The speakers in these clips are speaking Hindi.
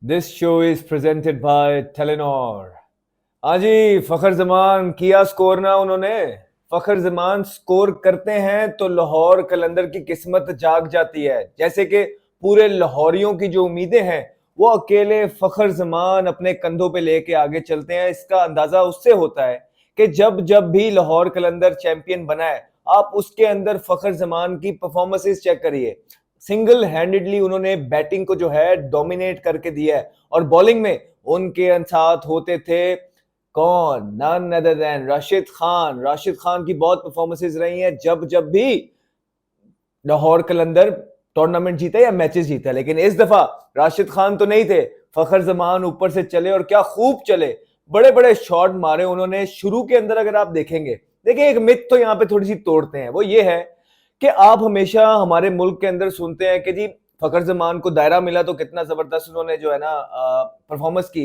This show is presented by Telenor. हाँ जी, फखर जमान किया स्कोर ना उन्होंने। फखर जमान स्कोर करते हैं तो लाहौर कलंदर की किस्मत जाग जाती है। जैसे कि पूरे लाहौरियों की जो उम्मीदें हैं वो अकेले फखर जमान अपने कंधों पे लेके आगे चलते हैं। इसका अंदाजा उससे होता है कि जब जब भी लाहौर कलंदर चैंपियन बना है, आप उसके अंदर फखर जमान की परफॉर्मेंसेस चेक करिए। सिंगल हैंडेडली उन्होंने बैटिंग को जो है डोमिनेट करके दिया है और बॉलिंग में उनके साथ होते थे कौन, none other than Rashid Khan. Rashid Khan की बहुत परफॉर्मेंसेस रही हैं जब जब भी लाहौर कलंदर टूर्नामेंट जीता या मैचेस जीता, लेकिन इस दफा राशिद खान तो नहीं थे, फखर जमान ऊपर से चले और क्या खूब चले। बड़े बड़े शॉट मारे उन्होंने शुरू के अंदर। अगर आप देखेंगे, देखिए एक मिथ तो यहाँ पे थोड़ी सी तोड़ते हैं, वो ये है कि आप हमेशा हमारे मुल्क के अंदर सुनते हैं कि जी फखर जमान को दायरा मिला तो कितना जबरदस्त उन्होंने जो है ना परफॉर्मेंस की।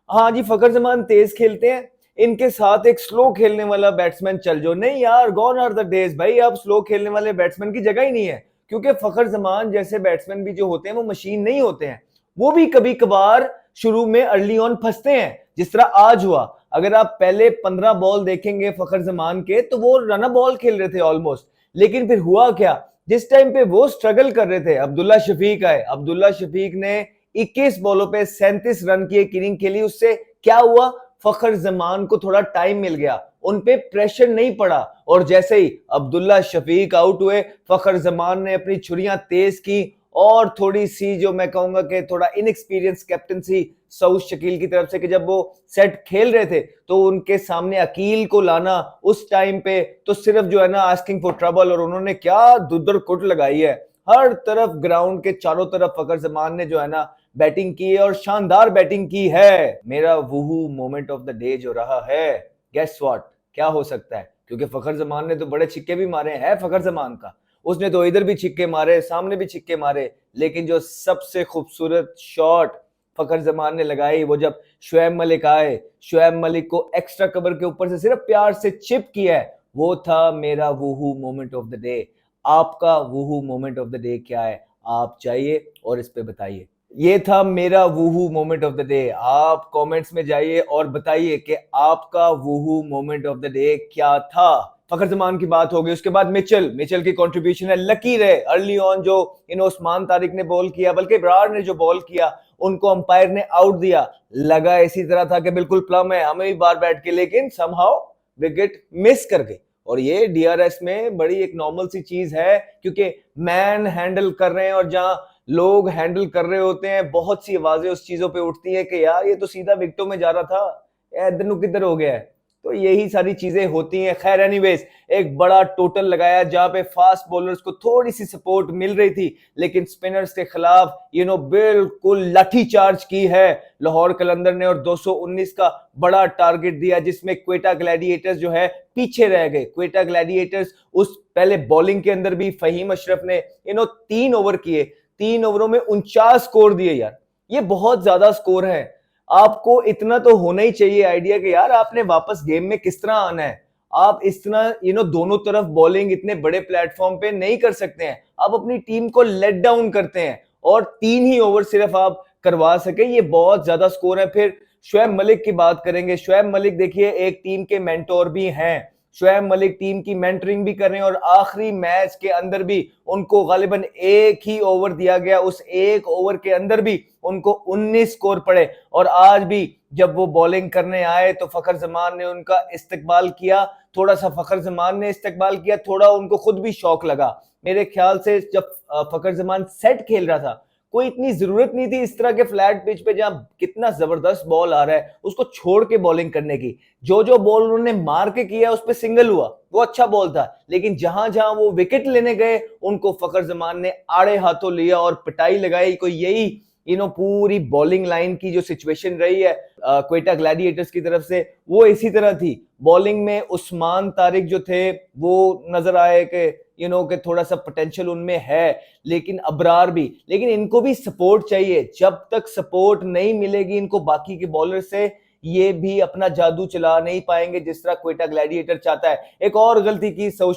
हाँ जी, फखर जमान तेज खेलते हैं, इनके साथ एक स्लो खेलने वाला बैट्समैन चल जो। नहीं यार, गॉन आर द डेज भाई, अब स्लो खेलने वाले बैट्समैन की जगह ही नहीं है, क्योंकि फखर जमान जैसे बैट्समैन भी जो होते हैं वो मशीन नहीं होते हैं। वो भी कभी कभार शुरू में अर्ली ऑन फंसते हैं, जिस तरह आज हुआ। अगर आप पहले 15 बॉल देखेंगे फखर जमान के, तो वो रन बॉल खेल रहे थे ऑलमोस्ट। लेकिन फिर हुआ क्या, जिस टाइम पे वो स्ट्रगल कर रहे थे, अब्दुल्ला शफीक आए। अब्दुल्ला शफीक ने 21 बॉलों पे 37 रन की एक इनिंग खेली। उससे क्या हुआ, फखर जमान को थोड़ा टाइम मिल गया, उन पे प्रेशर नहीं पड़ा। और जैसे ही अब्दुल्ला शफीक आउट हुए, फखर जमान ने अपनी छुरियां तेज की और थोड़ी सी जो मैं कहूंगा कि थोड़ा इनएक्सपीरियंस कैप्टनसी सऊद शकील की तरफ से, कि जब वो सेट खेल रहे थे तो उनके सामने अकील को लाना उस टाइम पे तो सिर्फ जो है ना आस्किंग फॉर ट्रबल। और उन्होंने क्या दुदर कुट लगाई है, हर तरफ ग्राउंड के चारों तरफ फखर जमान ने जो है ना बैटिंग की है और शानदार बैटिंग की है। मेरा woohoo moment of the day जो रहा है, गेस व्हाट, क्या हो सकता है? क्योंकि फखर जमान ने तो बड़े छिक्के भी मारे हैं, फखर जमान का, उसने तो इधर भी छिक्के मारे, सामने भी छिक्के मारे। लेकिन जो सबसे खूबसूरत शॉट फखर जमान ने लगाई, वो जब शुएब मलिक आए, शुएब मलिक को एक्स्ट्रा कवर के ऊपर से सिर्फ प्यार से चिप किया है, वो था मेरा woohoo moment of the day. आपका woohoo moment of the day क्या है? आप जाइए और इस पे बताइए। ये था मेरा woohoo moment of the day. आप कमेंट्स में जाइए और बताइए कि आपका woohoo moment of the day क्या था। फखर जमान की बात होगी, उसके बाद मिचेल की कंट्रीब्यूशन है। लकी रहे अर्ली ऑन जो उस्मान तारिक ने बॉल किया, बल्कि ब्रार ने जो बॉल किया उनको अंपायर ने आउट दिया। लगा इसी तरह था कि बिल्कुल प्लम है, हमें भी बार बैठ के, लेकिन समहाउ विकेट मिस कर गई। और ये डीआरएस में बड़ी एक नॉर्मल सी चीज है, क्योंकि मैन हैंडल कर रहे हैं और जहां लोग हैंडल कर रहे होते हैं, बहुत सी आवाजें उस चीजों पे उठती है कि यार ये तो सीधा विकेटों में जा रहा था, इधर नु किधर हो गया है। तो यही सारी चीजें होती हैं। खैर एनीवेज, एक बड़ा टोटल लगाया जहां पे फास्ट बॉलर्स को थोड़ी सी सपोर्ट मिल रही थी, लेकिन स्पिनर्स के खिलाफ बिल्कुल लाठी चार्ज की है लाहौर कलंदर ने और 219 का बड़ा टारगेट दिया, जिसमें क्वेटा ग्लैडिएटर्स जो है पीछे रह गए। क्वेटा ग्लैडिएटर्स उस पहले बॉलिंग के अंदर भी फहीम अशरफ ने 3 ओवर किए, 3 ओवरों में 49 स्कोर दिए। यार ये बहुत ज्यादा स्कोर है। आपको इतना तो होना ही चाहिए आइडिया कि यार आपने वापस गेम में किस तरह आना है। आप इस तरह दोनों तरफ बॉलिंग इतने बड़े प्लेटफॉर्म पे नहीं कर सकते हैं। आप अपनी टीम को लेट डाउन करते हैं और 3 ही ओवर सिर्फ आप करवा सके, ये बहुत ज्यादा स्कोर है। फिर शुएब मलिक की बात करेंगे। शुएब मलिक देखिए एक टीम के मेंटोर भी हैं। शुएब मलिक टीम की मेंटरिंग भी कर रहे हैं और आखिरी मैच के अंदर भी उनको गालिबन एक ही ओवर दिया गया, उस एक ओवर के अंदर भी उनको 19 स्कोर पड़े। और आज भी जब वो बॉलिंग करने आए तो फखर जमान ने उनका इस्तकबाल किया। थोड़ा सा फखर जमान ने इस्तकबाल किया, थोड़ा उनको खुद भी शौक लगा। मेरे ख्याल से जब फखर जमान सेट खेल रहा था, कोई इतनी जरूरत नहीं थी इस तरह के फ्लैट पिच पे जहां कितना जबरदस्त बॉल आ रहा है उसको छोड़ के बॉलिंग करने की। जो बॉल उन्होंने मार के किया उस पर सिंगल हुआ, वो अच्छा बॉल था। लेकिन जहां जहां वो विकेट लेने गए उनको फखर जमान ने आड़े हाथों लिया और पिटाई लगाई। कोई यही पूरी बॉलिंग लाइन की जो सिचुएशन रही है क्वेटा ग्लैडिएटर्स की तरफ से, वो इसी तरह थी। बॉलिंग में उस्मान तारिक जो थे वो नजर आए कि कि थोड़ा सा पोटेंशियल उनमें है, लेकिन अबरार भी, लेकिन इनको भी सपोर्ट चाहिए। जब तक सपोर्ट नहीं मिलेगी इनको बाकी के बॉलर से, ये भी अपना जादू चला नहीं पाएंगे जिस तरह क्वेटा ग्लैडिएटर चाहता है। एक और गलती की सऊद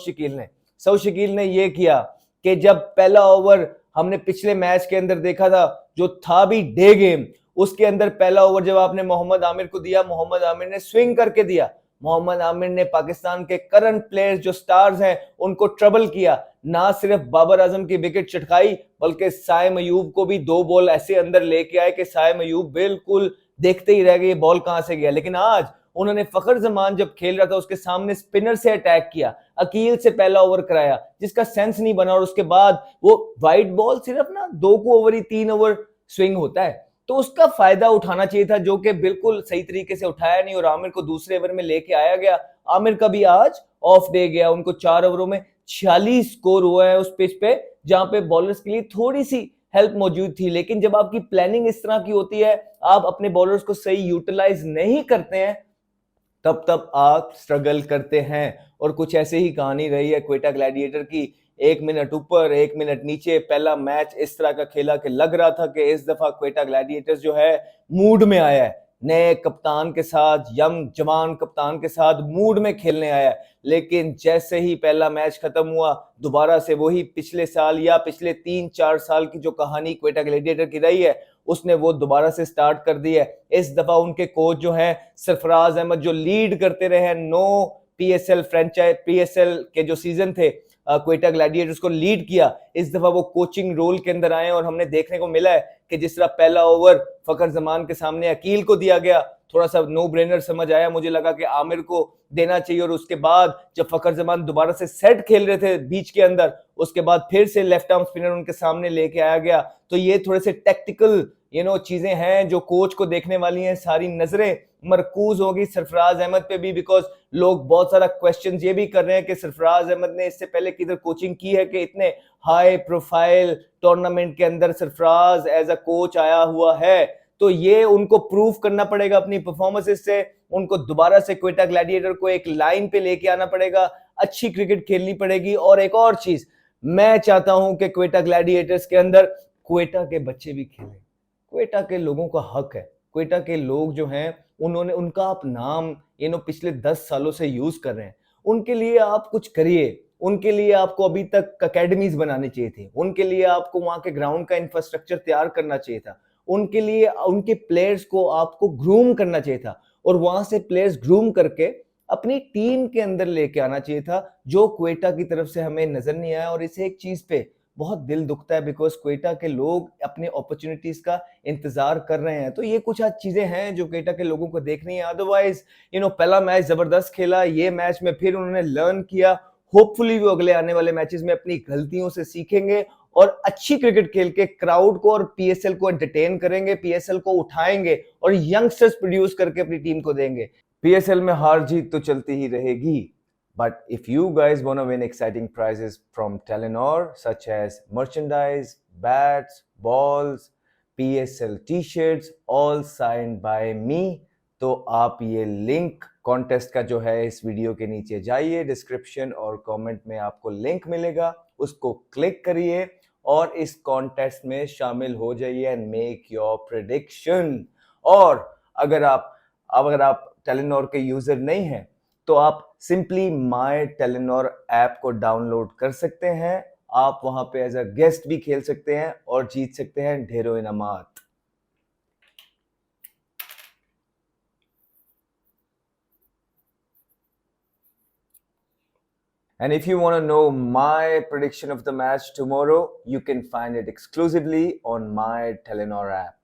शकील ने ये किया कि जब पहला ओवर हमने पिछले मैच के अंदर देखा था, जो था भी डे गेम, उसके अंदर पहला ओवर जब आपने मोहम्मद आमिर को दिया, मोहम्मद आमिर ने स्विंग करके दिया। मोहम्मद आमिर ने पाकिस्तान के करंट प्लेयर्स जो स्टार्स हैं उनको ट्रबल किया। ना सिर्फ बाबर आजम की विकेट चटकाई, बल्कि साइम अयूब को भी 2 बॉल ऐसे अंदर लेके आए कि साइम अयूब बिल्कुल देखते ही रह गए ये बॉल कहां से गया। लेकिन आज उन्होंने फखर जमान जब खेल रहा था उसके सामने स्पिनर से अटैक किया, अकील से पहला ओवर कराया जिसका सेंस नहीं बना, और उसके बाद वो वाइट बॉल सिर्फ ना 2 को ओवर ही 3 ओवर स्विंग होता है, तो उसका फायदा उठाना चाहिए था, जो कि बिल्कुल सही तरीके से उठाया नहीं और आमिर को दूसरे ओवर में लेके आया गया। आमिर का भी आज ऑफ डे गया, उनको 4 ओवरों में 46 स्कोर हुआ है उस पिच पे जहां पे बॉलर्स के लिए थोड़ी सी हेल्प मौजूद थी। लेकिन जब आपकी प्लानिंग इस तरह की होती है, आप अपने बॉलर्स को सही यूटिलाइज नहीं करते हैं, तब आप स्ट्रगल करते हैं। और कुछ ऐसे ही कहानी रही है क्वेटा ग्लैडिएटर की। 1 मिनट ऊपर 1 मिनट नीचे, पहला मैच इस तरह का खेला कि लग रहा था कि इस दफा क्वेटा ग्लैडिएटर्स जो है मूड में आया है, नए कप्तान के साथ, यंग जवान कप्तान के साथ मूड में खेलने आया है। लेकिन जैसे ही पहला मैच खत्म हुआ, दोबारा से वही पिछले साल या पिछले 3-4 साल की जो कहानी क्वेटा ग्लैडिएटर की रही है उसने वो दोबारा से स्टार्ट कर दी है। इस दफा उनके कोच जो हैं सरफराज अहमद, जो लीड करते रहे हैं 9 पीएसएल फ्रेंचाइज, पीएसएल के जो सीजन थे क्वेटा ग्लैडिएटर्स को लीड किया, इस दफा वो कोचिंग रोल के अंदर आए और हमने देखने को मिला है कि जिस तरह पहला ओवर फखर जमान के सामने अकील को दिया गया, थोड़ा सा नो ब्रेनर समझ आया, मुझे लगा कि आमिर को देना चाहिए। और उसके बाद जब फखर जमान दोबारा से सेट खेल रहे थे बीच के अंदर, उसके बाद फिर से लेफ्ट आर्म स्पिनर उनके सामने लेके आया गया। तो ये थोड़े से टेक्टिकल चीजें हैं जो कोच को देखने वाली हैं। सारी नजरें मरकूज होगी सरफराज अहमद पे भी, बिकॉज लोग बहुत सारा क्वेश्चन ये भी कर रहे हैं कि सरफराज अहमद ने इससे पहले किधर कोचिंग की है कि इतने हाई प्रोफाइल टूर्नामेंट के अंदर सरफराज एज अ कोच आया हुआ है। तो ये उनको प्रूव करना पड़ेगा अपनी परफॉर्मेंसेस से, उनको दोबारा से क्वेटा ग्लैडिएटर को एक लाइन पे लेके आना पड़ेगा, अच्छी क्रिकेट खेलनी पड़ेगी। और एक और चीज, मैं चाहता हूं कि क्वेटा ग्लैडिएटर्स के अंदर क्वेटा के बच्चे भी खेलें। क्वेटा के लोगों का हक है, क्वेटा के लोग जो हैं उन्होंने उनका आप नाम पिछले 10 सालों से यूज कर रहे हैं, उनके लिए आप कुछ करिए। उनके लिए आपको अभी तक अकेडमीज बनानी चाहिए थी, उनके लिए आपको वहां के ग्राउंड का इंफ्रास्ट्रक्चर तैयार करना चाहिए था, उनके लिए उनके प्लेयर्स को आपको ग्रूम करना चाहिए था, और वहां से प्लेयर्स ग्रूम करके अपनी टीम के अंदर लेके आना चाहिए था, जो क्वेटा की तरफ से हमें नजर नहीं आया। और इसे एक चीज पे बहुत दिल दुखता है, बिकॉज क्वेटा के लोग अपने अपॉर्चुनिटीज का इंतजार कर रहे हैं। तो ये कुछ आज चीजें हैं जो क्वेटा के लोगों को देखनी है। अदरवाइज पहला मैच जबरदस्त खेला, ये मैच में फिर उन्होंने लर्न किया। होपफुली वो अगले आने वाले मैचेस में अपनी गलतियों से सीखेंगे और अच्छी क्रिकेट खेल के क्राउड को और पीएसएल को एंटरटेन करेंगे, पीएसएल को उठाएंगे और यंगस्टर्स प्रोड्यूस करके अपनी टीम को देंगे। पीएसएल में हार जीत तो चलती ही रहेगी, but if you guys want to win exciting prizes from Telenor such as merchandise, bats, balls, PSL t-shirts all signed by me, तो आप ये लिंक कॉन्टेस्ट का जो है इस वीडियो के नीचे जाइए, डिस्क्रिप्शन और कमेंट में आपको लिंक मिलेगा, उसको क्लिक करिए और इस कॉन्टेस्ट में शामिल हो जाइए एंड मेक योर प्रेडिक्शन। और अगर आप टेलीनॉर के यूजर नहीं हैं तो आप सिंपली माय टेलीनॉर ऐप को डाउनलोड कर सकते हैं। आप वहां पे एज अ गेस्ट भी खेल सकते हैं और जीत सकते हैं ढेरों इनामात। And if you want to know my prediction of the match tomorrow, you can find it exclusively on my Telenor app.